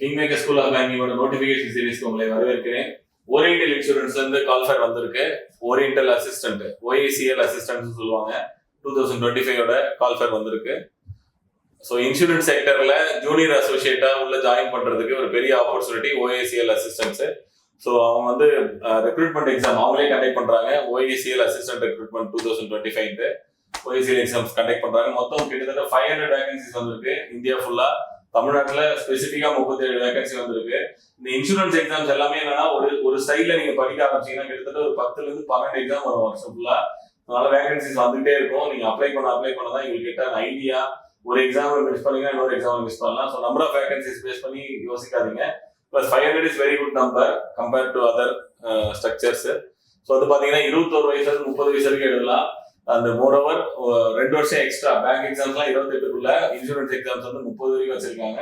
Kingmaker school of பேங்கிங்கோட notification சீரிஸ்க்கு உங்களை வரவேற்கிறேன். Oriental இன்சூரன்ஸ்ல இருந்து கால்ஃபேர் வந்திருக்கு. ஓரியண்டல் அசிஸ்டன்ட், OACL அசிஸ்டன்ட் சொல்லுவாங்க. 2025 கால்ஃபேர் வந்திருக்கு. ஸோ இன்சூரன்ஸ் செக்டர்ல ஜூனியர் அசோசியேட்டா உள்ள ஜாயின் பண்றதுக்கு ஒரு பெரிய ஆப்பர்ச்சுனிட்டி OACL அசிஸ்டன்ஸ். ஸோ அவங்க வந்து ரெக்ரூட்மெண்ட் எக்ஸாம் அவங்களே கண்டக்ட் பண்றாங்க. OACL assistant recruitment 2025 OACL exams conduct பண்றாங்க. மொத்தம் கிட்டத்தட்ட 500 வேகன்சிஸ் வந்திருக்கு இந்தியா ஃபுல்லா. தமிழ்நாட்டுல ஸ்பெசிபிக்கா 37 வேகன்சி வந்திருக்கு. இந்த இன்சூரன்ஸ் எக்ஸாம்ஸ் எல்லாமே என்னன்னா ஒரு ஸ்டைல்ல நீங்க படிக்க ஆரம்பிச்சீங்கன்னா கிட்டத்தட்ட ஒரு 10ல இருந்து 12 எக்ஸாம் வரும் வருஷம் ஃபுல்லா. அதனால வேகன்சிஸ் வந்துட்டே இருக்கும். நீங்க அப்ளை பண்ணதான் உங்களுக்கு கிட்ட ஐடியா. ஒரு எக்ஸாம் மிஸ் பண்ணீங்கன்னா இன்னொரு எக்ஸாம் மிஸ் பண்ணலாம். So number of vacancies base பண்ணி யோசிக்காதீங்க. Plus 500 is very good number compared to other structures. So அது பாத்தீங்கன்னா 21 வயசுல இருந்து 30 வயசு வரைக்கும் எழுதலாம். அந்த மோரோவர் 2 வருஷம் எக்ஸ்ட்ரா பேங்க் எக்ஸாம்ஸ்லாம் 28க்குள்ள, இன்சூரன்ஸ் எக்ஸாம்ஸ் வந்து 30 வரைக்கும் வச்சிருக்காங்க.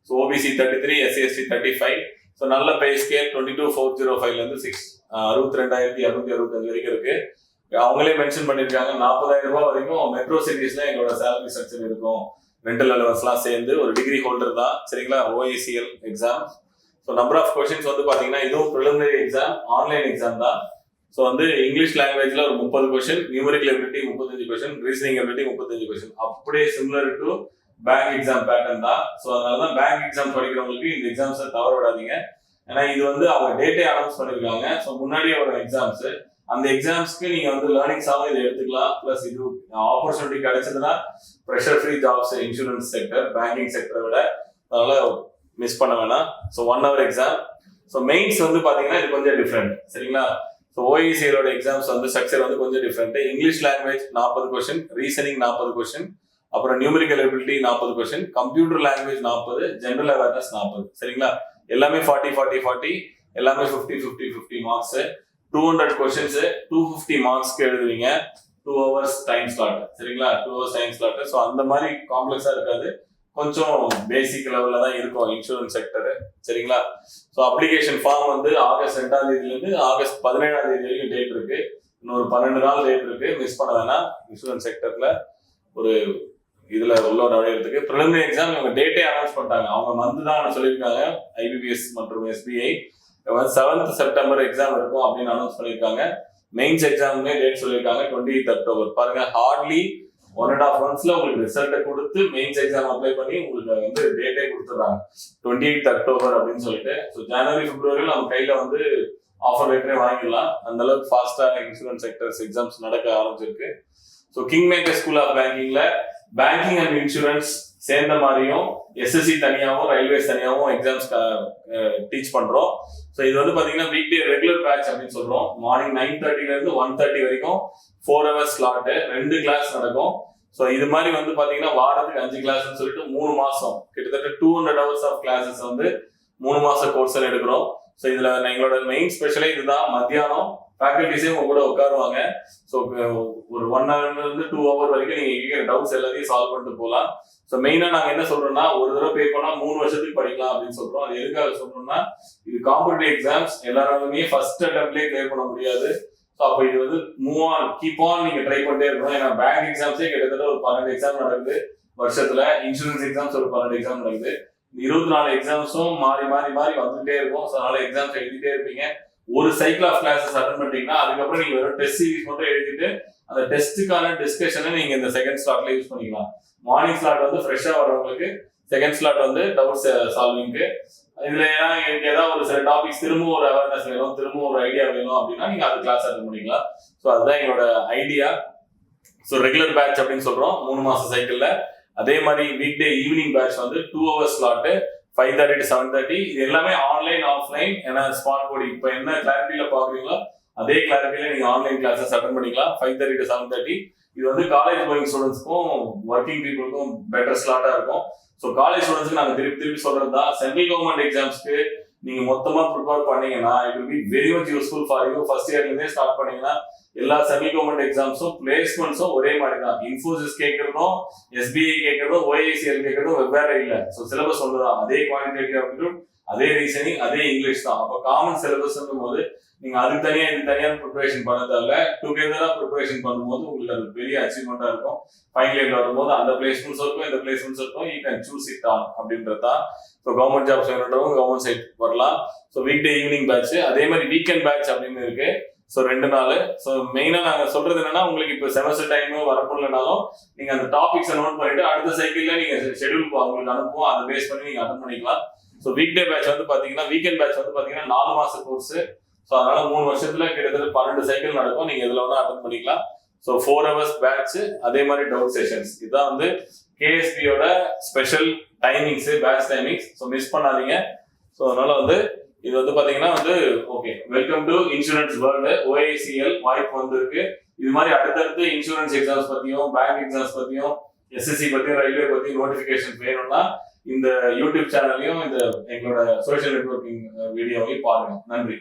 So OBC 33, SC/ST 35. ஸோ நல்ல பே ஸ்கேல் 22,405 இருந்து 62,265 வரைக்கும் இருக்கு. அவங்களே மென்ஷன் பண்ணிருக்காங்க 40,000 ரூபாய் வரைக்கும் மெட்ரோ சிட்டிஸ்ல எங்களோட சேலரி ஸ்ட்ரக்சர் இருக்கும். ரெண்டல் அலவன்ஸ்லாம் சேர்ந்து ஒரு டிகிரி ஹோல்டர் தான். சரிங்களா? OACL exam. So number of questions வந்து பாத்தீங்கன்னா இதுவும் ப்ரிலிமினரி எக்ஸாம், ஆன்லைன் எக்ஸாம் தான். ஸோ வந்து இங்கிலீஷ் லாங்குவேஜ்ல ஒரு 30 question, numerical ability 35 question, reasoning ability 35 question. அப்படியே similar to bank exam pattern தான். ஸோ அதனாலதான் பேங்க் எக்ஸாம் படிக்கிறவங்களுக்கு இந்த எக்ஸாம்ஸை தவற விடாதீங்க. ஏன்னா இது வந்து அவங்க டேட்டே அனௌன்ஸ் பண்ணிருக்காங்க. ஸோ முன்னாடியே ஒரு எக்ஸாம்ஸ், அந்த எக்ஸாம்ஸ்க்கு நீங்க வந்து லேர்னிங்ஸாகவும் இதை எடுத்துக்கலாம். பிளஸ் இது ஆப்பர்ச்சுனிட்டி கிடைச்சதுன்னா pressure free jobs insurance sector, banking செக்டரை விட. அதனால மிஸ் பண்ண வேணாம். So 1 hour exam. So mains வந்து பாத்தீங்கன்னா இது கொஞ்சம் டிஃப்ரெண்ட். சரிங்களா? ஸோ OACL எக்ஸாம்ஸ் வந்து ஸ்ட்ரக்சர் வந்து கொஞ்சம் different. English language 40 question, reasoning 40 question, அப்புறம் numerical ability 40 question, computer language 40, general awareness 40. சரிங்களா? எல்லாமே 40 எல்லாமே 50 மார்க்ஸ். 200 கொஸ்டின்ஸ் 250 மார்க்ஸ்க்கு எழுதுவீங்க. 2 hours டைம் ஸ்லாட். சரிங்களா? 2 hours டைம் ஸ்லாட். ஸோ அந்த மாதிரி காம்ப்ளெக்ஸா இருக்காது, கொஞ்சம் பேசிக் லெவல்ல தான் இருக்கும் இன்சூரன்ஸ் செக்டர். சரிங்களா? ஸோ அப்ளிகேஷன் ஃபார்ம் வந்து ஆகஸ்ட் 2ஆம் தேதியிலிருந்து ஆகஸ்ட் 17ஆம் தேதி வரைக்கும் டேட் இருக்கு. இன்னொரு 12 நாள் டேட் இருக்கு. மிஸ் பண்ண வேணாம். இன்சூரன்ஸ் செக்டர்ல ஒரு இதுல உள்ள நுழையிறதுக்கு ப்ரிலிமினரி எக்ஸாம் இவங்க டேட்டே அனௌன்ஸ் பண்ணிட்டாங்க. அவங்க மந்த் தான் சொல்லியிருக்காங்க. IBPS மற்றும் SBI 7th செப்டம்பர் எக்ஸாம் இருக்கும் அப்படின்னு அனௌன்ஸ் பண்ணியிருக்காங்க. மெயின்ஸ் எக்ஸாமுமே டேட் சொல்லியிருக்காங்க 28th அக்டோபர். பாருங்க, ஹார்ட்லி 1.5 monthsல உங்களுக்கு ரிசல்ட்டை கொடுத்து மெயின்ஸ் எக்ஸாம் அப்ளை பண்ணி உங்களுக்கு வந்து டேட்டே கொடுத்துட்றாங்க 28th அக்டோபர் அப்படின்னு சொல்லிட்டு. ஸோ ஜனவரி பிப்ரவரியில் நம்ம கையில வந்து ஆஃபர் லெட்டரே வாங்கிடலாம். அந்த அளவுக்கு ஃபாஸ்டா இன்சூரன்ஸ் செக்டர்ஸ் எக்ஸாம்ஸ் நடக்க ஆரம்பிச்சிருக்கு. ஸோ கிங்மேக்கர் ஸ்கூல் ஆஃப் பேங்கிங்ல பேங்கிங் அண்ட் இன்சூரன்ஸ் சேர்ந்த மாதிரியும் SSC தனியாகவும் ரயில்வேஸ் தனியாகவும் எக்ஸாம்ஸ் டீச் பண்றோம். ஸோ இது வந்து பாத்தீங்கன்னா வீக் டே ரெகுலர் பேட்ச் அப்படின்னு சொல்றோம். மார்னிங் 9:30 இருந்து 1:30 வரைக்கும் 4 hours ஸ்லாட், 2 கிளாஸ் நடக்கும். ஸோ இது மாதிரி வந்து பாத்தீங்கன்னா வாரத்துக்கு 5 கிளாஸ்ன்னு சொல்லிட்டு 3 மாசம் கிட்டத்தட்ட 200 hours ஆஃப் கிளாஸஸ் வந்து 3 மாச கோர்ஸ்ல எடுக்கிறோம். ஸோ இதுல எங்களோட மெயின் ஸ்பெஷலே இதுதான். மத்தியானம் ஃபேக்கல்டிஸே உங்க கூட உட்காருவாங்க. ஸோ ஒரு 1 hour இருந்து 2 hour வரைக்கும் நீங்க கேட்கிற டவுட்ஸ் எல்லாத்தையும் சால்வ் பண்ணிட்டு போகலாம். ஸோ மெயினா நாங்க என்ன சொல்றோம்னா, ஒரு தடவை பே பண்ணா 3 வருஷத்துக்கு படிக்கலாம் அப்படின்னு சொல்றோம். அது எதுக்காக சொல்றோம்னா, இது காம்படிட்டிவ் எக்ஸாம்ஸ் எல்லாராலுமே ஃபர்ஸ்ட் அட்டெம்ப்ட்லேயே கிளியர் பண்ண முடியாது. ஸோ அப்போ இது வந்து மூவ் ஆன், கீப் ஆன் நீங்க ட்ரை பண்ணிட்டே இருக்கணும். ஏன்னா பேங்க் எக்ஸாம்ஸே கிட்டத்தட்ட ஒரு 12 எக்ஸாம் நடக்குது வருஷத்துல. இன்சூரன்ஸ் எக்ஸாம்ஸ் ஒரு 12 எக்ஸாம் நடக்குது. 24 எக்ஸாம்ஸும் மாறி வந்துட்டே இருக்கும். ஸோ அதனால எக்ஸாம்ஸ் எழுதிட்டே இருப்பீங்க. ஒரு சைக்கிள் ஆஃப் கிளாஸஸ் அட்டெண்ட் பண்ணிட்டீங்கன்னா அதுக்கப்புறம் நீங்க வெறும் டெஸ்ட் சீரிஸ் மட்டும் எழுதிட்டு அந்த டெஸ்ட்டுக்கான டிஸ்கஷனை நீங்க இந்த செகண்ட் ஸ்லாட்ல யூஸ் பண்ணிக்கலாம். மார்னிங் ஸ்லாட் வந்து ஃப்ரெஷ்ஷா வர்றவங்களுக்கு, செகண்ட் ஸ்லாட் வந்து டவுட்ஸ் சால்விங்க்கு. இதுல எனக்கு ஏதாவது ஒரு சில டாபிக்ஸ் திரும்பவும் ஒரு அவேர்னஸ் வேணும், திரும்பவும் ஒரு ஐடியா வேணும் அப்படின்னா நீங்க அது கிளாஸ் அட்டெண்ட் பண்ணிக்கலாம். ஸோ அதுதான் எங்களோட ஐடியா. ஸோ ரெகுலர் பேட்ச் அப்படின்னு சொல்றோம் 3 மாச சைக்கிள்ல. அதே மாதிரி வீக் டே ஈவினிங் பேட்ச் வந்து 2 hours ஸ்லாட் 5:30 to 7:30. இது எல்லாமே ஆன்லைன் ஆஃப்லைன். ஏன்னா ஸ்மார்ட் போர்டு இப்போ என்ன கிளாரிட்டியில பாக்குறீங்களோ அதே கிளாரிட்டியில நீங்க ஆன்லைன் கிளாஸஸ் அட்டெண்ட் பண்ணிக்கலாம் 5:30 to 7:30. இது வந்து காலேஜ் கோயிங் ஸ்டூடெண்ட்ஸ்க்கும் ஒர்க்கிங் பீப்புளுக்கும் பெட்டர் ஸ்லாட்டா இருக்கும். ஸோ காலேஜ் ஸ்டூடெண்ட்ஸ்க்கு நாங்க திருப்பி சொல்றதுதான், சென்ட்ரல் கவர்மெண்ட் எக்ஸாம்ஸ்க்கு நீங்க மொத்தமா ப்ரிப்பேர் பண்ணீங்கன்னா it will be very much useful for you. First இயர்ல இருந்தே ஸ்டார்ட் பண்ணீங்கன்னா எல்லா செமி கவர்மெண்ட் எக்ஸாம்ஸும் பிளேஸ்மெண்ட்ஸும் ஒரே மாதிரி தான். இன்ஃபோசிஸ் கேட்கறதும் எஸ்பிஐ கேட்கறதும் OICL கேட்கறதும் வெவ்வேறு இல்லை. ஸோ சிலபஸ் ஒன்றுதான். அதே குவான்டிடேட்டிவ் ஆப்டிடியூட், அதே ரீசனிங், அதே இங்கிலீஷ் தான். அப்போ காமன் சிலபஸ்ன்னும் போது நீங்க அதுக்கு தனியா இது தனியான ப்ரிப்பரேஷன் பண்ண தேவையில்ல. டுகெதரா ப்ரிப்பரேஷன் பண்ணும்போது உங்களுக்கு அது பெரிய அச்சீவ்மெண்டா இருக்கும். ஃபைனல் இயர்ல வரும்போது அந்த பிளேஸ்மெண்ட்ஸ் இருக்கும், இந்த பிளேஸ்மெண்ட்ஸ் இருக்கும். You can choose it on அப்படின்றதான். ஸோ கவர்மெண்ட் ஜாப்ஸ் வேணுன்றவங்க கவர்மெண்ட் சைட் வரலாம். So weekday evening batch, அதே மாதிரி வீக்கெண்ட் பேட்ச் அப்படின்னு இருக்கு. ஸோ 2 நாள். ஸோ மெயினா நாங்க சொல்றது என்னன்னா, உங்களுக்கு இப்போ செமஸ்டர் டைம் வரப்போலனாலும் நீங்க அந்த டாபிக்ஸை நோட் பண்ணிட்டு அடுத்த சைக்கிள்ல நீங்க ஷெட்யூல் உங்களுக்கு அனுப்புவோம். அதை பேஸ் பண்ணி நீங்க அட்டன் பண்ணிக்கலாம். ஸோ வீக் டே பேட்ச் வந்து பாத்தீங்கன்னா, வீக்கெண்ட் பேட்ச் வந்து பாத்தீங்கன்னா 4 மாச கோர்ஸ். ஸோ அதனால 3 வருஷத்துல கிட்டத்தட்ட 12 சைக்கிள் நடக்கும். நீங்க இதுல ஒண்ணு அட்டன் பண்ணிக்கலாம். ஸோ 4 hours பேட்ச், அதே மாதிரி டவுட் செஷன்ஸ். இதுதான் வந்து கேஎஸ்பியோட special timings, batch timings. So miss பண்ணாதீங்க. ஸோ அதனால வந்து இது வந்து பாத்தீங்கன்னா வந்து okay, welcome to insurance world. OICL வாய்ப்பு வந்திருக்கு. இது மாதிரி அடுத்தடுத்து இன்சூரன்ஸ் எக்ஸாம்ஸ் பத்தியும், பேங்க் எக்ஸாம்ஸ் பத்தியும், SSC பத்தியும், ரயில்வே பத்தியும் நோட்டிபிகேஷன் வேணும்னா இந்த யூடியூப் சேனலையும் இந்த எங்களோட சோஷியல் நெட்வொர்க்கிங் வீடியோவையும் பாருங்க. நன்றி.